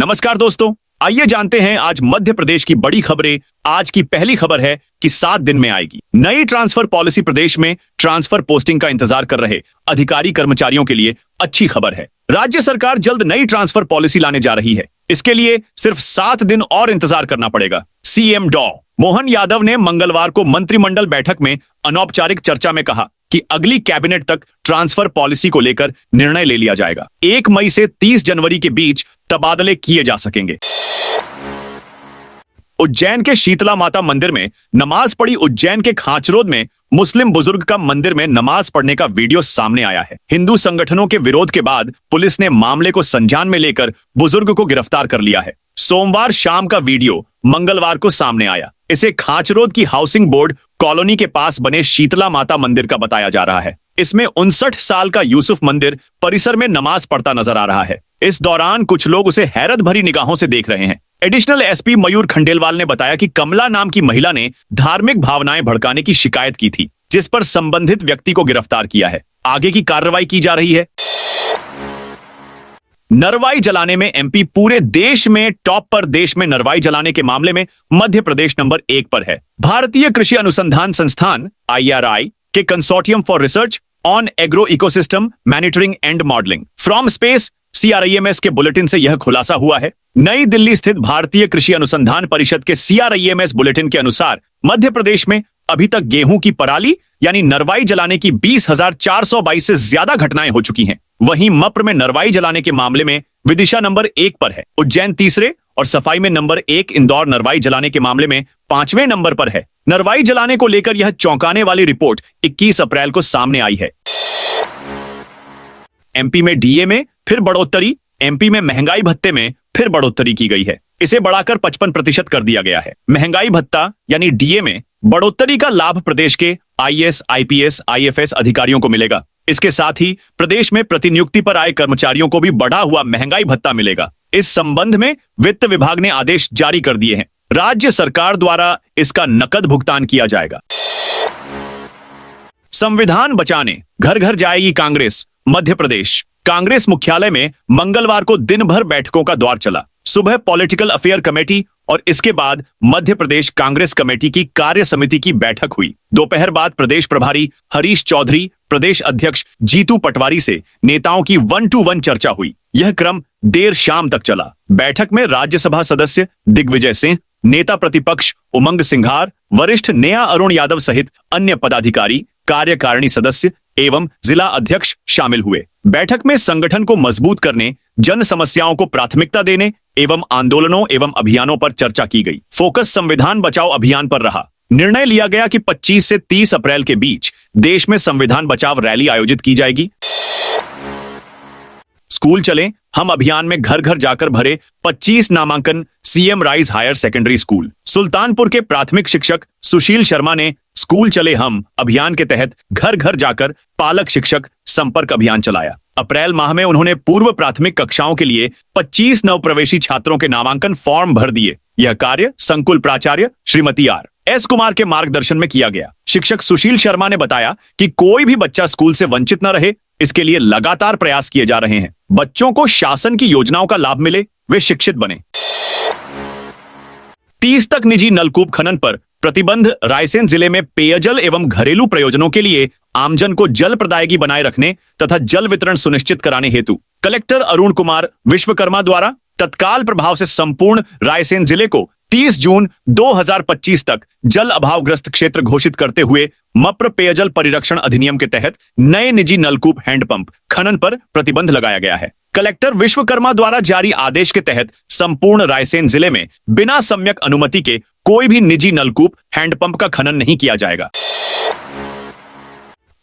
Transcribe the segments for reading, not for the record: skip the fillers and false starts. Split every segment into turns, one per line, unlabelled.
नमस्कार दोस्तों, आइए जानते हैं आज मध्य प्रदेश की बड़ी खबरें। आज की पहली खबर है कि 7 दिन में आएगी नई ट्रांसफर पॉलिसी। प्रदेश में ट्रांसफर पोस्टिंग का इंतजार कर रहे अधिकारी कर्मचारियों के लिए अच्छी खबर है। राज्य सरकार जल्द नई ट्रांसफर पॉलिसी लाने जा रही है। इसके लिए सिर्फ 7 दिन और इंतजार करना पड़ेगा। सीएम डॉ मोहन यादव ने मंगलवार को मंत्रिमंडल बैठक में अनौपचारिक चर्चा में कहा कि अगली कैबिनेट तक ट्रांसफर पॉलिसी को लेकर निर्णय ले लिया जाएगा। 1 मई से 30 जनवरी के बीच तबादले किए जा सकेंगे। उज्जैन के शीतला माता मंदिर में नमाज पढ़ी। उज्जैन के खाचरोद में मुस्लिम बुजुर्ग का मंदिर में नमाज पढ़ने का वीडियो सामने आया है। हिंदू संगठनों के विरोध के बाद पुलिस ने मामले को संज्ञान में लेकर बुजुर्ग को गिरफ्तार कर लिया है। सोमवार शाम का वीडियो मंगलवार को सामने आया। इसे खाचरोद की हाउसिंग बोर्ड कॉलोनी के पास बने शीतला माता मंदिर का बताया जा रहा है। इसमें 59 साल का यूसुफ मंदिर परिसर में नमाज पढ़ता नजर आ रहा है। इस दौरान कुछ लोग उसे हैरत भरी निगाहों से देख रहे हैं। एडिशनल एसपी मयूर खंडेलवाल ने बताया कि कमला नाम की महिला ने धार्मिक भावनाएं भड़काने की शिकायत की थी, जिस पर संबंधित व्यक्ति को गिरफ्तार किया है। आगे की कार्रवाई की जा रही है। नरवाई जलाने में एमपी पूरे देश में टॉप पर। देश में नरवाई जलाने के मामले में मध्य प्रदेश नंबर 1 पर है। भारतीय कृषि अनुसंधान संस्थान IRI के consortium for research on agro ecosystem monitoring and modelling from space CRIMS के बुलेटिन से यह खुलासा हुआ है। नई दिल्ली स्थित भारतीय कृषि अनुसंधान परिषद के CRIMS बुलेटिन के अनुसार मध्य प्रदेश में अभी तक गेहूं की पराली यानी नरवाई जलाने की 20,422 से ज्यादा घटनाएं हो चुकी हैं। वहीं मप्र में नरवाई जलाने के मामले में विदिशा नंबर 1 पर है। उज्जैन तीसरे और सफाई में नंबर 1। इंदौर नरवाई जलाने के मामले में 5वें नंबर पर है। नरवाई जलाने को लेकर यह चौंकाने वाली रिपोर्ट 21 अप्रैल को सामने आई है। एमपी में डीए में फिर बढ़ोतरी। एमपी में महंगाई भत्ते में फिर बढ़ोतरी की गई है। इसे बढ़ाकर 55% कर दिया गया है। महंगाई भत्ता यानी डीए में बढ़ोतरी का लाभ प्रदेश के IAS, IPS, IFS अधिकारियों को मिलेगा। इसके साथ ही प्रदेश में प्रतिनियुक्ति पर आए कर्मचारियों को भी बढ़ा हुआ महंगाई भत्ता मिलेगा। इस संबंध में वित्त विभाग ने आदेश जारी कर दिए हैं। राज्य सरकार द्वारा इसका नकद भुगतान किया जाएगा। संविधान बचाने घर घर जाएगी कांग्रेस। मध्य प्रदेश कांग्रेस मुख्यालय में मंगलवार को दिन भर बैठकों का दौर चला। सुबह पॉलिटिकल अफेयर कमेटी और इसके बाद मध्य प्रदेश कांग्रेस कमेटी की कार्य समिति की बैठक हुई। दोपहर बाद प्रदेश प्रभारी हरीश चौधरी, प्रदेश अध्यक्ष जीतू पटवारी से नेताओं की 1-to-1 चर्चा हुई। यह क्रम देर शाम तक चला। बैठक में राज्यसभा सदस्य दिग्विजय सिंह, नेता प्रतिपक्ष उमंग सिंघार, वरिष्ठ नेया अरुण यादव सहित अन्य पदाधिकारी, कार्यकारिणी सदस्य एवं जिला अध्यक्ष शामिल हुए। बैठक में संगठन को मजबूत करने, जन समस्याओं को प्राथमिकता देने एवं आंदोलनों एवं अभियानों पर चर्चा की गई। फोकस संविधान बचाओ अभियान पर रहा। निर्णय लिया गया कि 25 से 30 अप्रैल के बीच देश में संविधान बचाव रैली आयोजित की जाएगी। स्कूल चलें हम अभियान में घर घर जाकर भरे 25 नामांकन। CM rise higher secondary school Sultanpur के प्राथमिक शिक्षक सुशील शर्मा ने स्कूल चले हम अभियान के तहत घर घर जाकर पालक शिक्षक संपर्क अभियान चलाया। अप्रैल माह में उन्होंने पूर्व प्राथमिक कक्षाओं के लिए 25 नवप्रवेशी छात्रों के नामांकन फॉर्म भर दिए। यह कार्य संकुल प्राचार्य श्रीमती R.S. कुमार के मार्गदर्शन में किया गया। शिक्षक सुशील शर्मा ने बताया कि कोई भी बच्चा स्कूल से वंचित न रहे, इसके लिए लगातार प्रयास किए जा रहे हैं। बच्चों को शासन की योजनाओं का लाभ मिले, वे शिक्षित बने। 30 तक निजी नलकूप खनन पर प्रतिबंध। रायसेन जिले में पेयजल एवं घरेलू प्रयोजनों के लिए आमजन को जल प्रदायगी बनाए रखने तथा जल वितरण सुनिश्चित कराने हेतु कलेक्टर अरुण कुमार विश्वकर्मा द्वारा तत्काल प्रभाव से संपूर्ण रायसेन जिले को 30 जून 2025 तक जल अभावग्रस्त क्षेत्र घोषित करते हुए मप्र पेयजल परिरक्षण अधिनियम के तहत नए निजी नलकूप हैंडपंप खनन पर प्रतिबंध लगाया गया है। कलेक्टर विश्वकर्मा द्वारा जारी आदेश के तहत संपूर्ण रायसेन जिले में बिना सम्यक अनुमति के कोई भी निजी नलकूप हैंडपंप का खनन नहीं किया जाएगा।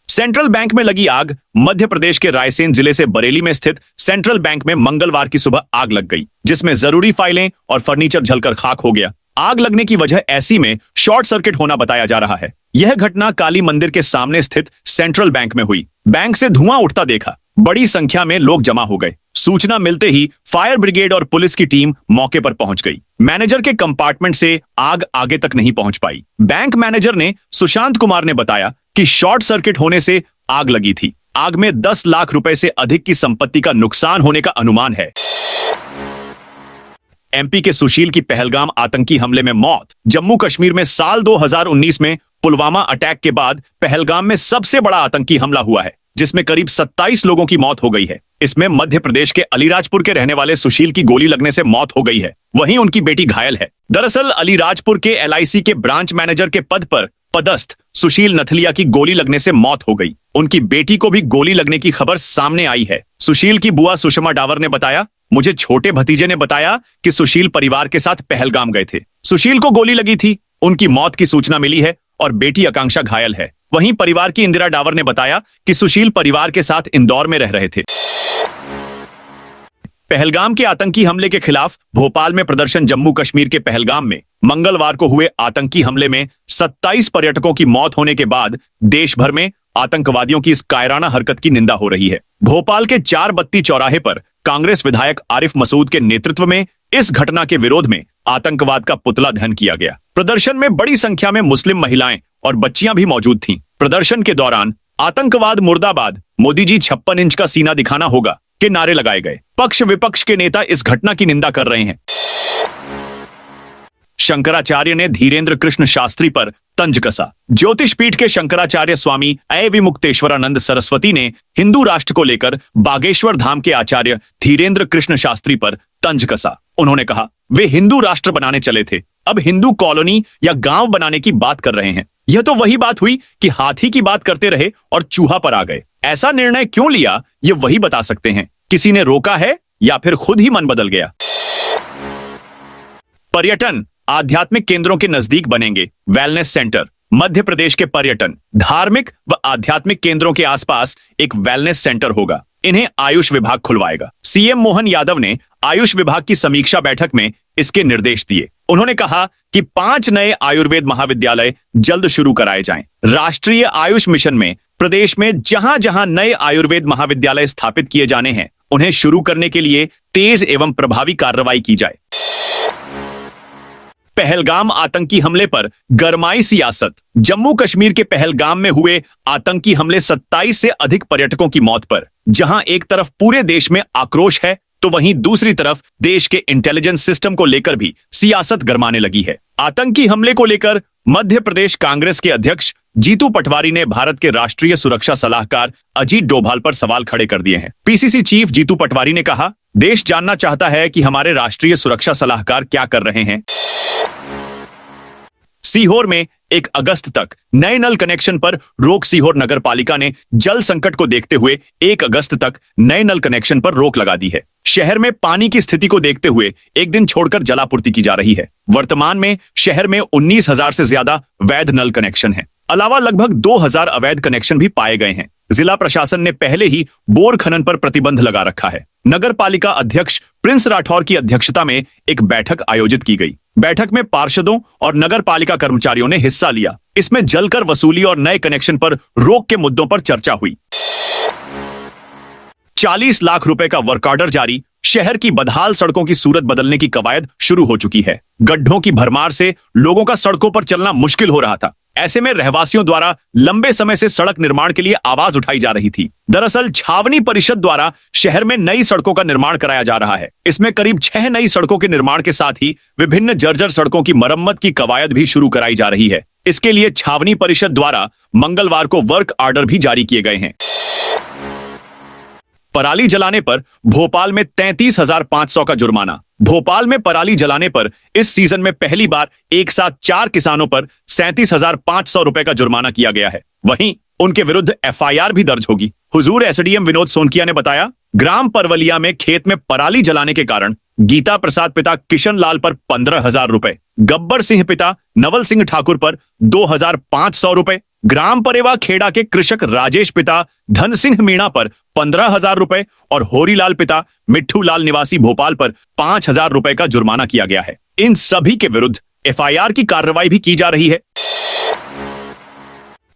सेंट्रल बैंक में लगी आग। मध्य प्रदेश के रायसेन जिले से बरेली में स्थित सेंट्रल बैंक में मंगलवार की सुबह आग लग गई, जिसमें जरूरी फाइलें और फर्नीचर जलकर खाक हो गया। आग लगने की वजह ऐसी में शॉर्ट सर्किट होना बताया जा रहा है। यह घटना काली मंदिर के सामने स्थित सेंट्रल बैंक में हुई। बैंक से धुआं उठता देखा बड़ी संख्या में लोग जमा हो गए। सूचना मिलते ही फायर ब्रिगेड और पुलिस की टीम मौके पर पहुंच गई। मैनेजर के कंपार्टमेंट से आग आगे तक नहीं पहुंच पाई। बैंक मैनेजर ने सुशांत कुमार ने बताया कि शॉर्ट सर्किट होने से आग लगी थी। आग में 10 लाख रुपए से अधिक की संपत्ति का नुकसान होने का अनुमान है। एमपी के सुशील की पहलगाम आतंकी हमले में मौत। जम्मू कश्मीर में साल 2019 में पुलवामा अटैक के बाद पहलगाम में सबसे बड़ा आतंकी हमला हुआ है, जिसमें करीब 27 लोगों की मौत हो गई है। इसमें मध्य प्रदेश के अलीराजपुर के रहने वाले सुशील की गोली लगने से मौत हो गई है, वहीं उनकी बेटी घायल है। दरअसल अलीराजपुर के एलआईसी के ब्रांच मैनेजर के पद पर पदस्थ सुशील नथलिया की गोली लगने से मौत हो गई। उनकी बेटी को भी गोली लगने की खबर सामने आई है। सुशील की बुआ सुषमा डावर ने बताया, मुझे छोटे भतीजे ने बताया कि सुशील परिवार के साथ पहलगाम गए थे। सुशील को गोली लगी थी, उनकी मौत की सूचना मिली है और बेटी आकांक्षा घायल है। वहीं परिवार की इंदिरा डावर ने बताया कि सुशील परिवार के साथ इंदौर में रह रहे थे। पहलगाम के आतंकी हमले के खिलाफ भोपाल में प्रदर्शन। जम्मू कश्मीर के पहलगाम में मंगलवार को हुए आतंकी हमले में 27 पर्यटकों की मौत होने के बाद देश भर में आतंकवादियों की इस कायराना हरकत की निंदा हो रही है। भोपाल के 4 बत्ती चौराहे पर कांग्रेस विधायक आरिफ मसूद के नेतृत्व में इस घटना के विरोध में आतंकवाद का पुतला दहन किया गया। प्रदर्शन में बड़ी संख्या में मुस्लिम महिलाएं और बच्चियां भी मौजूद थीं। प्रदर्शन के दौरान आतंकवाद मुर्दाबाद, मोदी जी 56 इंच का सीना दिखाना होगा के नारे लगाए गए। पक्ष विपक्ष के नेता इस घटना की निंदा कर रहे हैं। शंकराचार्य ने धीरेन्द्र कृष्ण शास्त्री पर तंज कसा। ज्योतिष पीठ के शंकराचार्य स्वामी अय विमुक्तेश्वरानंद सरस्वती ने हिंदू राष्ट्र को लेकर बागेश्वर धाम के आचार्य धीरेन्द्र कृष्ण शास्त्री पर तंज कसा। उन्होंने कहा, वे हिंदू राष्ट्र बनाने चले थे, अब हिंदू कॉलोनी या गांव बनाने की बात कर रहे हैं। यह तो वही बात हुई कि हाथी की बात करते रहे और चूहा पर आ गए। ऐसा निर्णय क्यों लिया, ये वही बता सकते हैं। किसी ने रोका है या फिर खुद ही मन बदल गया। पर्यटन आध्यात्मिक केंद्रों के नजदीक बनेंगे वेलनेस सेंटर। मध्य प्रदेश के पर्यटन, धार्मिक व आध्यात्मिक केंद्रों के आसपास एक वेलनेस सेंटर होगा। इन्हें आयुष विभाग खुलवाएगा। सीएम मोहन यादव ने आयुष विभाग की समीक्षा बैठक में इसके निर्देश दिए। उन्होंने कहा कि 5 नए आयुर्वेद महाविद्यालय जल्द शुरू कराए जाएं। राष्ट्रीय आयुष मिशन में प्रदेश में जहां जहां नए आयुर्वेद महाविद्यालय स्थापित किए जाने हैं, उन्हें शुरू करने के लिए तेज एवं प्रभावी कार्रवाई की जाए। पहलगाम आतंकी हमले पर गरमाई सियासत। जम्मू कश्मीर के पहलगाम में हुए आतंकी हमले 27 से अधिक पर्यटकों की मौत पर जहां एक तरफ पूरे देश में आक्रोश है, तो वहीं दूसरी तरफ देश के इंटेलिजेंस सिस्टम को लेकर भी सियासत गरमाने लगी है। आतंकी हमले को लेकर मध्य प्रदेश कांग्रेस के अध्यक्ष जीतू पटवारी ने भारत के राष्ट्रीय सुरक्षा सलाहकार अजीत डोभाल पर सवाल खड़े कर दिए हैं। पीसीसी चीफ जीतू पटवारी ने कहा, देश जानना चाहता है कि हमारे राष्ट्रीय सुरक्षा सलाहकार क्या कर रहे हैं। सीहोर में 1 अगस्त तक नए नल कनेक्शन पर रोक। सीहोर नगर पालिका ने जल संकट को देखते हुए 1 अगस्त तक नए नल कनेक्शन पर रोक लगा दी है। शहर में पानी की स्थिति को देखते हुए एक दिन छोड़कर जलापूर्ति की जा रही है। वर्तमान में शहर में 19,000 से ज्यादा वैध नल कनेक्शन हैं। अलावा लगभग 2,000 अवैध कनेक्शन भी पाए गए हैं। जिला प्रशासन ने पहले ही बोर खनन पर प्रतिबंध लगा रखा है। नगर पालिका अध्यक्ष प्रिंस राठौर की अध्यक्षता में एक बैठक आयोजित की गई। बैठक में पार्षदों और नगर पालिका कर्मचारियों ने हिस्सा लिया। इसमें जलकर वसूली और नए कनेक्शन पर रोक के मुद्दों पर चर्चा हुई। 40 लाख रुपए का वर्क ऑर्डर जारी। शहर की बदहाल सड़कों की सूरत बदलने की कवायद शुरू हो चुकी है। गड्ढों की भरमार से लोगों का सड़कों पर चलना मुश्किल हो रहा था। ऐसे में रहवासियों द्वारा लंबे समय से सड़क निर्माण के लिए आवाज उठाई जा रही थी। दरअसल छावनी परिषद द्वारा शहर में नई सड़कों का निर्माण कराया जा रहा है। इसमें करीब 6 नई सड़कों के निर्माण के साथ ही विभिन्न जर्जर सड़कों की मरम्मत की कवायद भी शुरू कराई जा रही है। इसके लिए छावनी परिषद द्वारा मंगलवार को वर्क ऑर्डर भी जारी किए गए हैं। पराली जलाने पर भोपाल में 33,500 का जुर्माना। भोपाल में पराली जलाने पर इस सीजन में पहली बार एक साथ 4 किसानों पर 37,500 रुपए का जुर्माना किया गया है। वहीं उनके विरुद्ध एफआईआर भी दर्ज होगी। हुजूर एसडीएम विनोद सोनकिया ने बताया, ग्राम परवलिया में खेत में पराली जलाने के कारण गीता प्रसाद पिता किशन लाल पर 15,000 रुपए, गब्बर सिंह पिता नवल सिंह ठाकुर पर 2,500 रुपए, ग्राम परेवा खेड़ा के कृषक राजेश पिता धन सिंह मीणा पर 15,000 रुपए और होरीलाल पिता मिट्ठू लाल निवासी भोपाल पर 5,000 रुपए का जुर्माना किया गया है। इन सभी के विरुद्ध एफआईआर की कार्रवाई भी की जा रही है।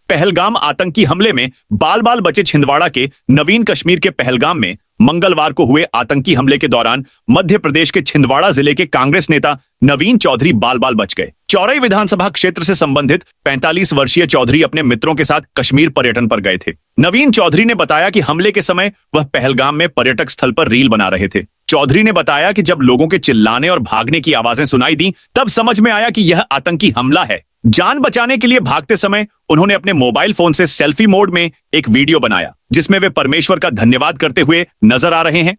पहलगाम आतंकी हमले में बाल बाल बचे छिंदवाड़ा के नवीन कश्मीर के पहलगाम में मंगलवार को हुए आतंकी हमले के दौरान मध्य प्रदेश के छिंदवाड़ा जिले के कांग्रेस नेता नवीन चौधरी बाल बाल बच गए। चौरई विधानसभा क्षेत्र से संबंधित 45 वर्षीय चौधरी अपने मित्रों के साथ कश्मीर पर्यटन पर गए थे। नवीन चौधरी ने बताया कि हमले के समय वह पहलगाम में पर्यटक स्थल पर रील बना रहे थे। चौधरी ने बताया कि जब लोगों के चिल्लाने और भागने की आवाजें सुनाई दी तब समझ में आया कि यह आतंकी हमला है। जान बचाने के लिए भागते समय उन्होंने अपने मोबाइल फोन से सेल्फी मोड में एक वीडियो बनाया जिसमें वे परमेश्वर का धन्यवाद करते हुए नजर आ रहे हैं।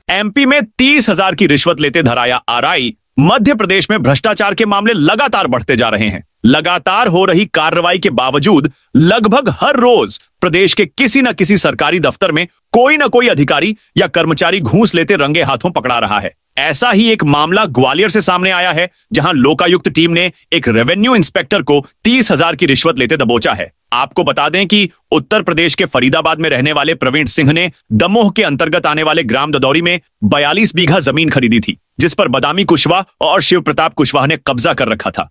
एमपी में 30,000 की रिश्वत लेते धराया आरआई। मध्य प्रदेश में भ्रष्टाचार के मामले लगातार बढ़ते जा रहे हैं। लगातार हो रही कार्रवाई के बावजूद लगभग हर रोज प्रदेश के किसी न किसी सरकारी दफ्तर में कोई न कोई अधिकारी या कर्मचारी घूस लेते रंगे हाथों पकड़ा रहा है। ऐसा ही एक मामला ग्वालियर से सामने आया है, जहां लोकायुक्त टीम ने एक रेवेन्यू इंस्पेक्टर को 30,000 की रिश्वत लेते दबोचा है। आपको बता दें कि उत्तर प्रदेश के फरीदाबाद में रहने वाले प्रवीण सिंह ने दमोह के अंतर्गत आने वाले ग्राम ददौरी में 42 बीघा जमीन खरीदी थी, जिस पर बदामी कुशवाहा और शिव प्रताप कुशवाहा ने कब्जा कर रखा था।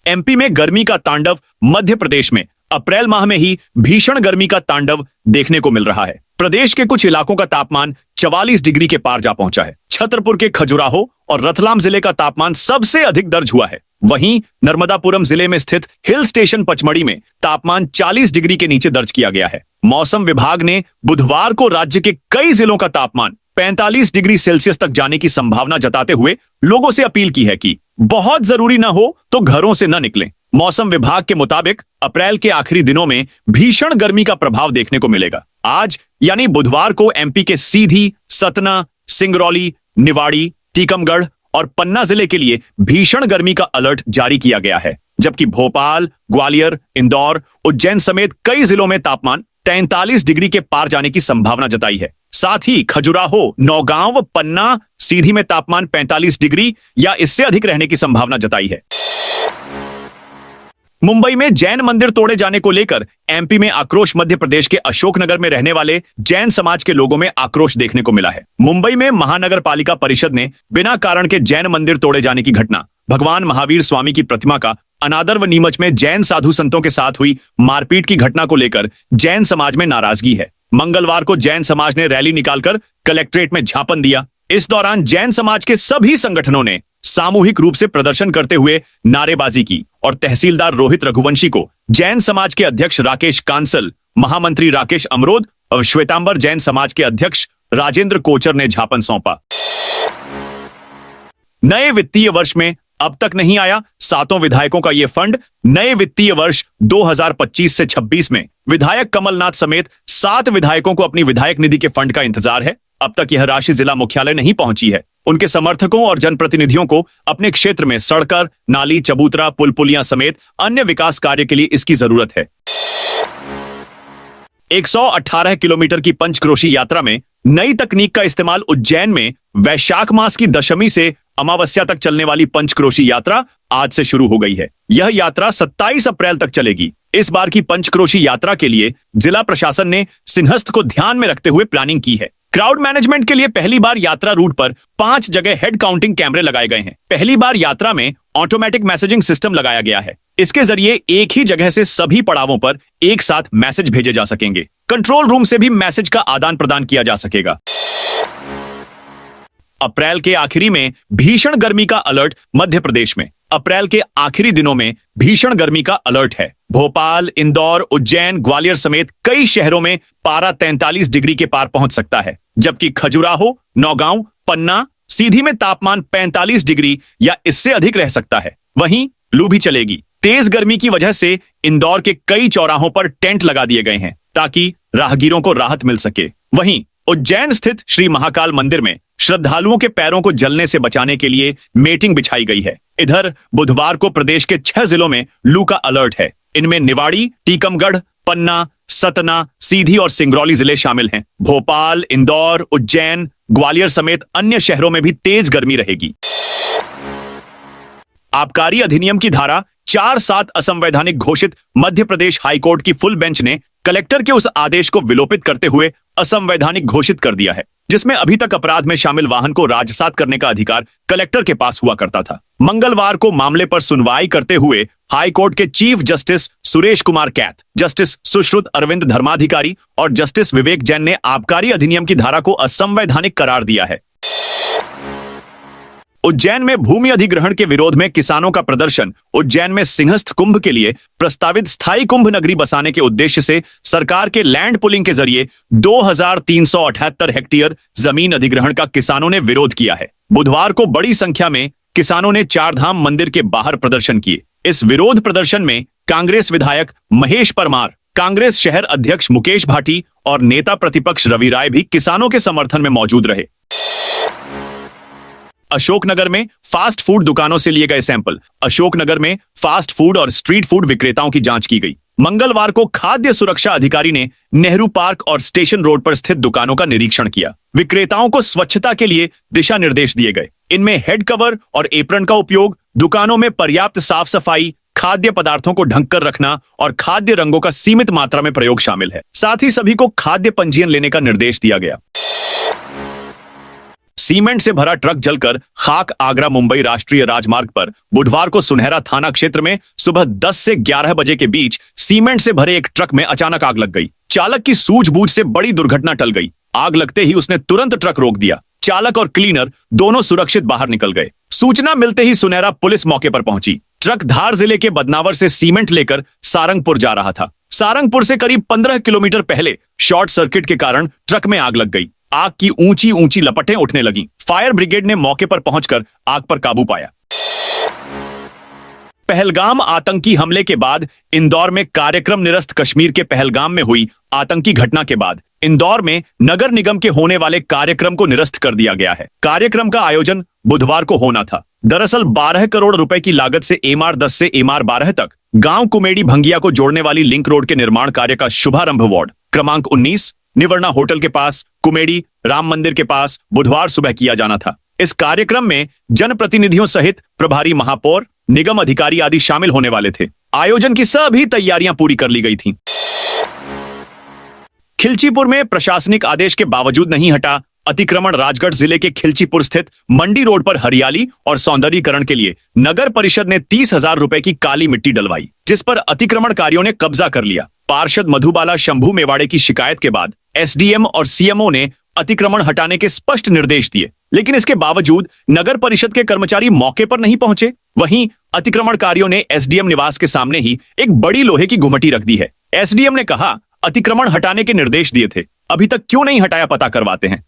एमपी में गर्मी का तांडव। मध्य प्रदेश में अप्रैल माह में ही भीषण गर्मी का तांडव देखने को मिल रहा है। प्रदेश के कुछ इलाकों का तापमान 44 डिग्री के पार जा पहुंचा है। छतरपुर के खजुराहो और रतलाम जिले का तापमान सबसे अधिक दर्ज हुआ है। वहीं नर्मदापुरम जिले में स्थित हिल स्टेशन पचमढ़ी में तापमान 40 डिग्री के नीचे दर्ज किया गया है। मौसम विभाग ने बुधवार को राज्य के कई जिलों का तापमान 45 डिग्री सेल्सियस तक जाने की संभावना जताते हुए लोगों से अपील की है कि बहुत जरूरी न हो तो घरों से न निकलें। मौसम विभाग के मुताबिक अप्रैल के आखिरी दिनों में भीषण गर्मी का प्रभाव देखने को मिलेगा। आज यानी बुधवार को एमपी के सीधी, सतना, सिंगरौली, निवाड़ी, टीकमगढ़ और पन्ना जिले के लिए भीषण गर्मी का अलर्ट जारी किया गया है, जबकि भोपाल, ग्वालियर, इंदौर, उज्जैन समेत कई जिलों में तापमान 43 डिग्री के पार जाने की संभावना जताई है। साथ ही खजुराहो, नौगांव, पन्ना, सीधी में तापमान 45 डिग्री या इससे अधिक रहने की संभावना जताई है। मुंबई में जैन मंदिर तोड़े जाने को लेकर एमपी में आक्रोश। मध्य प्रदेश के अशोकनगर में रहने वाले जैन समाज के लोगों में आक्रोश देखने को मिला है। मुंबई में महानगर पालिका परिषद ने बिना कारण के जैन मंदिर तोड़े जाने की घटना, भगवान महावीर स्वामी की प्रतिमा का अनादर व नीमच में जैन साधु संतों के साथ हुई मारपीट की घटना को लेकर जैन समाज में नाराजगी है। मंगलवार को जैन समाज ने रैली निकालकर कलेक्ट्रेट में ज्ञापन दिया। इस दौरान जैन समाज के सभी संगठनों ने सामूहिक रूप से प्रदर्शन करते हुए नारेबाजी की और तहसीलदार रोहित रघुवंशी को जैन समाज के अध्यक्ष राकेश कांसल, महामंत्री राकेश अमरोद और श्वेतांबर जैन समाज के अध्यक्ष राजेंद्र कोचर ने ज्ञापन सौंपा। नए वित्तीय वर्ष में अब तक नहीं आया 7 विधायकों का यह फंड। नए वित्तीय वर्ष 2025 से 26 में विधायक कमलनाथ समेत 7 विधायकों को अपनी विधायक निधि के फंड का इंतजार है। अब तक यह राशि जिला मुख्यालय नहीं पहुंची है। उनके समर्थकों और जनप्रतिनिधियों को अपने क्षेत्र में सड़क, नाली, चबूतरा, पुल पुलियां समेत अन्य विकास कार्य के लिए इसकी जरूरत है। 118 किलोमीटर की पंचक्रोशी यात्रा में नई तकनीक का इस्तेमाल। उज्जैन में वैशाख मास की दशमी से अमावस्या तक चलने वाली पंचक्रोशी यात्रा आज से शुरू हो गई है। यह यात्रा 27 अप्रैल तक चलेगी। इस बार की पंचक्रोशी यात्रा के लिए जिला प्रशासन ने सिंहस्थ को ध्यान में रखते हुए प्लानिंग की है। क्राउड मैनेजमेंट के लिए पहली बार यात्रा रूट पर 5 जगह हेड काउंटिंग कैमरे लगाए गए हैं। पहली बार यात्रा में ऑटोमेटिक मैसेजिंग सिस्टम लगाया गया है। इसके जरिए एक ही जगह से सभी पड़ावों पर एक साथ मैसेज भेजे जा सकेंगे। कंट्रोल रूम से भी मैसेज का आदान प्रदान किया जा सकेगा। अप्रैल के आखिरी में भीषण गर्मी का अलर्ट। मध्य प्रदेश में अप्रैल के आखिरी दिनों में भीषण गर्मी का अलर्ट है। भोपाल, इंदौर, उज्जैन, ग्वालियर समेत कई शहरों में पारा 43 डिग्री के पार पहुंच सकता है, जबकि खजुराहो, नौगांव, पन्ना, सीधी में तापमान 45 डिग्री या इससे अधिक रह सकता है। वहीं लू भी चलेगी। तेज गर्मी की वजह से इंदौर के कई चौराहों पर टेंट लगा दिए गए हैं ताकि राहगीरों को राहत मिल सके। वहीं उज्जैन स्थित श्री महाकाल मंदिर में श्रद्धालुओं के पैरों को जलने से बचाने के लिए मेटिंग बिछाई गई है। इधर बुधवार को प्रदेश के 6 जिलों में लू का अलर्ट है। इनमें निवाड़ी, टीकमगढ़, पन्ना, सतना, सीधी और सिंगरौली जिले शामिल हैं। भोपाल, इंदौर, उज्जैन, ग्वालियर समेत अन्य शहरों में भी तेज गर्मी रहेगी। आबकारी अधिनियम की धारा 4(7) असंवैधानिक घोषित। मध्य प्रदेश हाईकोर्ट की फुल बेंच ने कलेक्टर के उस आदेश को विलोपित करते हुए असंवैधानिक घोषित कर दिया है, जिसमें अभी तक अपराध में शामिल वाहन को राजसात करने का अधिकार कलेक्टर के पास हुआ करता था। मंगलवार को मामले पर सुनवाई करते हुए हाईकोर्ट के chief justice Suresh Kumar Kait, justice Sushrut Arvind Dharmadhikari और जस्टिस विवेक जैन ने आबकारी अधिनियम की धारा को असंवैधानिक करार दिया है। उज्जैन में भूमि अधिग्रहण के विरोध में किसानों का प्रदर्शन। उज्जैन में सिंहस्थ कुंभ के लिए प्रस्तावित स्थायी कुंभ नगरी बसाने के उद्देश्य से सरकार के लैंड पुलिंग के जरिए 2378 हेक्टेयर जमीन अधिग्रहण का किसानों ने विरोध किया है। बुधवार को बड़ी संख्या में किसानों ने चारधाम मंदिर के बाहर प्रदर्शन किए। इस विरोध प्रदर्शन में कांग्रेस विधायक महेश परमार, कांग्रेस शहर अध्यक्ष मुकेश भाटी और नेता प्रतिपक्ष रवि राय भी किसानों के समर्थन में मौजूद रहे। अशोकनगर में फास्ट फूड दुकानों से लिए गए सैंपल। अशोकनगर में फास्ट फूड और स्ट्रीट फूड विक्रेताओं की जांच की गई। मंगलवार को खाद्य सुरक्षा अधिकारी ने नेहरू पार्क और स्टेशन रोड पर स्थित दुकानों का निरीक्षण किया। विक्रेताओं को स्वच्छता के लिए दिशा निर्देश दिए गए। इनमें हेड कवर और एप्रन का उपयोग, दुकानों में पर्याप्त साफ सफाई, खाद्य पदार्थों को ढक कर रखना और खाद्य रंगों का सीमित मात्रा में प्रयोग शामिल है। साथ ही सभी को खाद्य पंजीयन लेने का निर्देश दिया गया। सीमेंट से भरा ट्रक जलकर खाक आगरा मुंबई राष्ट्रीय राजमार्ग पर बुधवार को सुनहरा थाना क्षेत्र में सुबह 10 से 11 बजे के बीच सीमेंट से भरे एक ट्रक में अचानक आग लग गई। चालक की सूझबूझ से बड़ी दुर्घटना टल गई। आग लगते ही उसने तुरंत ट्रक रोक दिया। चालक और क्लीनर दोनों सुरक्षित बाहर निकल गए। सूचना मिलते ही सुनहरा पुलिस मौके पर पहुंची। ट्रक धार जिले के बदनावर से सीमेंट लेकर सारंगपुर जा रहा था। सारंगपुर से करीब 15 किलोमीटर पहले शॉर्ट सर्किट के कारण ट्रक में आग लग गई। आग की ऊंची ऊंची लपटें उठने लगीं। फायर ब्रिगेड ने मौके पर पहुंचकर आग पर काबू पाया। पहलगाम आतंकी हमले के बाद इंदौर में कार्यक्रम निरस्त। कश्मीर के पहलगाम में हुई आतंकी घटना के बाद इंदौर में नगर निगम के होने वाले कार्यक्रम को निरस्त कर दिया गया है। कार्यक्रम का आयोजन बुधवार को होना था। दरअसल 12 करोड़ रुपए की लागत से एमआर 10 से एमआर 12 तक गांव कुमेडी भंगिया को जोड़ने वाली लिंक रोड के निर्माण कार्य का शुभारंभ वार्ड क्रमांक 19 निवर्णा होटल के पास कुमेडी राम मंदिर के पास बुधवार सुबह किया जाना था। इस कार्यक्रम में जनप्रतिनिधियों सहित प्रभारी महापौर, निगम अधिकारी आदि शामिल होने वाले थे। आयोजन की सभी तैयारियां पूरी कर ली गई थीं। खिलचीपुर में प्रशासनिक आदेश के बावजूद नहीं हटा अतिक्रमण। राजगढ़ जिले के खिलचीपुर स्थित मंडी रोड पर हरियाली और सौंदर्यीकरण के लिए नगर परिषद ने 30,000 रुपए की काली मिट्टी डलवाई, जिस पर अतिक्रमणकारियों ने कब्जा कर लिया। पार्षद मधुबाला शंभू मेवाड़े की शिकायत के बाद एसडीएम और सीएमओ ने अतिक्रमण हटाने के स्पष्ट निर्देश दिए, लेकिन इसके बावजूद नगर परिषद के कर्मचारी मौके पर नहीं पहुंचे। वहीं अतिक्रमणकारियों ने एसडीएम निवास के सामने ही एक बड़ी लोहे की गुमटी रख दी है। एसडीएम ने कहा, अतिक्रमण हटाने के निर्देश दिए थे, अभी तक क्यों नहीं हटाया, पता करवाते हैं।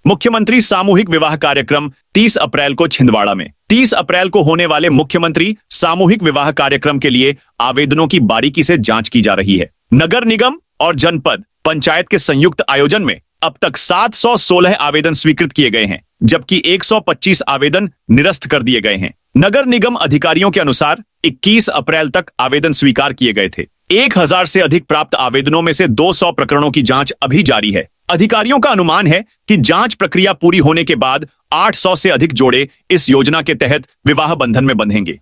मुख्यमंत्री सामूहिक विवाह कार्यक्रम 30 अप्रैल को छिंदवाड़ा में। 30 अप्रैल को होने वाले मुख्यमंत्री सामूहिक विवाह कार्यक्रम के लिए आवेदनों की बारीकी से जांच की जा रही है। नगर निगम और जनपद पंचायत के संयुक्त आयोजन में अब तक 716 आवेदन स्वीकृत किए गए हैं, जबकि 125 आवेदन निरस्त कर दिए गए हैं। नगर निगम अधिकारियों के अनुसार 21 अप्रैल तक आवेदन स्वीकार किए गए थे। 1000 से अधिक प्राप्त आवेदनों में से 200 प्रकरणों की जांच अभी जारी है। अधिकारियों का अनुमान है कि जांच प्रक्रिया पूरी होने के बाद 800 से अधिक जोड़े इस योजना के तहत विवाह बंधन में बंधेंगे।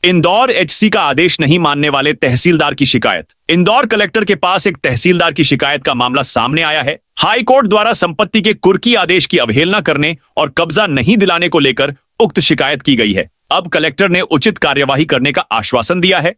इंदौर एचसी का आदेश नहीं मानने वाले तहसीलदार की शिकायत। इंदौर कलेक्टर के पास एक तहसीलदार की शिकायत का मामला सामने आया है। हाई कोर्ट द्वारा संपत्ति के कुर्की आदेश की अवहेलना करने और कब्जा नहीं दिलाने को लेकर उक्त शिकायत की गई है। अब कलेक्टर ने उचित कार्यवाही करने का आश्वासन दिया है।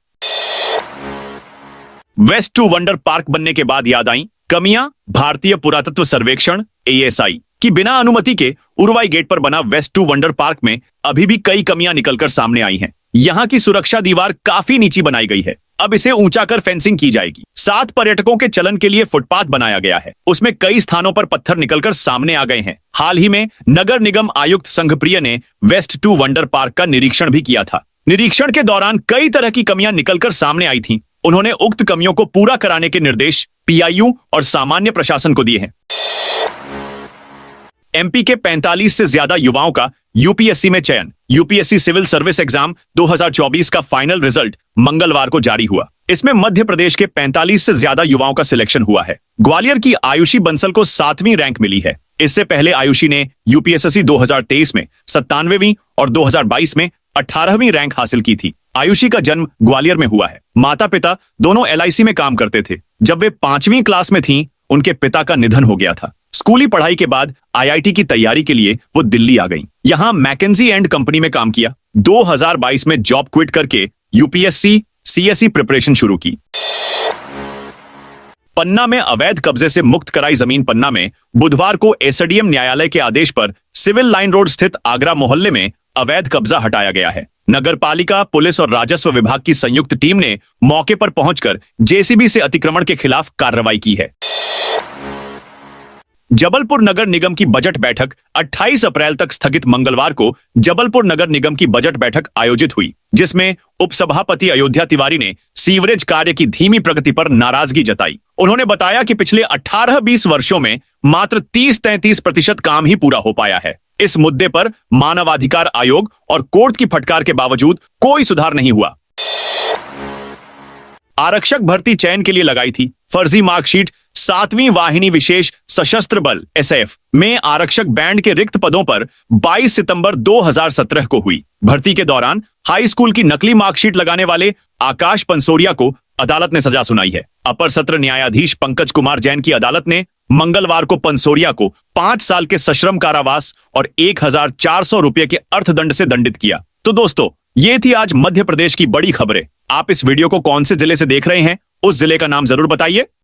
वेस्ट टू वंडर पार्क बनने के बाद याद आई कमियां। भारतीय पुरातत्व सर्वेक्षण एएसआई की बिना अनुमति के उरवाई गेट पर बना वेस्ट टू वंडर पार्क में अभी भी कई कमियां निकलकर सामने आई हैं। यहां की सुरक्षा दीवार काफी नीची बनाई गई है। अब इसे ऊंचा कर फेंसिंग की जाएगी। 7 पर्यटकों के चलन के लिए फुटपाथ बनाया गया है। उसमें कई स्थानों पर पत्थर निकलकर सामने आ गए हैं। हाल ही में नगर निगम आयुक्त संघप्रिय ने वेस्ट टू वंडर पार्क का निरीक्षण भी किया था। निरीक्षण के दौरान कई तरह की कमियां निकलकर सामने आई थीं। उन्होंने उक्त कमियों को पूरा कराने के निर्देश पीआईयू और सामान्य प्रशासन को दिए हैं। एमपी के 45 से ज्यादा युवाओं का यूपीएससी में चयन। यूपीएससी सिविल सर्विस एग्जाम 2024 का फाइनल रिजल्ट मंगलवार को जारी हुआ। इसमें मध्य प्रदेश के 45 से ज्यादा युवाओं का सिलेक्शन हुआ है। ग्वालियर की आयुषी बंसल को 7वीं रैंक मिली है। इससे पहले आयुषी ने यूपीएससी 2023 में 97वीं और 2022 में 18वीं रैंक हासिल की थी। आयुषी का जन्म ग्वालियर में हुआ है। माता पिता दोनों एलआईसी में काम करते थे। जब वे 5वीं क्लास में थीं, उनके पिता का निधन हो गया था। स्कूली पढ़ाई के बाद आईआईटी की तैयारी के लिए वो दिल्ली आ गईं। यहां मैकेंजी एंड कंपनी में काम किया। 2022 में जॉब क्विट करके यूपीएससी सीएसई प्रिपरेशन शुरू की। पन्ना में अवैध कब्जे से मुक्त कराई जमीन पन्ना में बुधवार को एसडीएम न्यायालय के आदेश पर सिविल लाइन रोड स्थित आगरा मोहल्ले में अवैध कब्जा हटाया गया है। नगर पालिका, पुलिस और राजस्व विभाग की संयुक्त टीम ने मौके पर पहुंचकर जेसीबी से अतिक्रमण के खिलाफ कार्रवाई की है। जबलपुर नगर निगम की बजट बैठक 28 अप्रैल तक स्थगित। मंगलवार को जबलपुर नगर निगम की बजट बैठक आयोजित हुई, जिसमें उपसभापति अयोध्या तिवारी ने सीवरेज कार्य की धीमी प्रगति पर नाराजगी जताई। उन्होंने बताया कि पिछले 18-20 वर्षों में मात्र 30-33% काम ही पूरा हो पाया है। इस मुद्दे पर मानवाधिकार आयोग और कोर्ट की फटकार के बावजूद कोई सुधार नहीं हुआ। आरक्षक भर्ती चयन के लिए लगाई थी फर्जी मार्कशीट। 7वीं वाहिनी विशेष सशस्त्र बल एसएफ में आरक्षक बैंड के रिक्त पदों पर 22 सितंबर 2017 को हुई भर्ती के दौरान हाई स्कूल की नकली मार्कशीट लगाने वाले आकाश पंसोरिया को अदालत ने सजा सुनाई है। अपर सत्र न्यायाधीश पंकज कुमार जैन की अदालत ने मंगलवार को पंसोरिया को 5 साल के सश्रम कारावास और 1400 रुपए के अर्थदंड से दंडित किया। तो दोस्तों, ये थी आज मध्य प्रदेश की बड़ी खबरें। आप इस वीडियो को कौन से जिले से देख रहे हैं, उस जिले का नाम जरूर बताइए।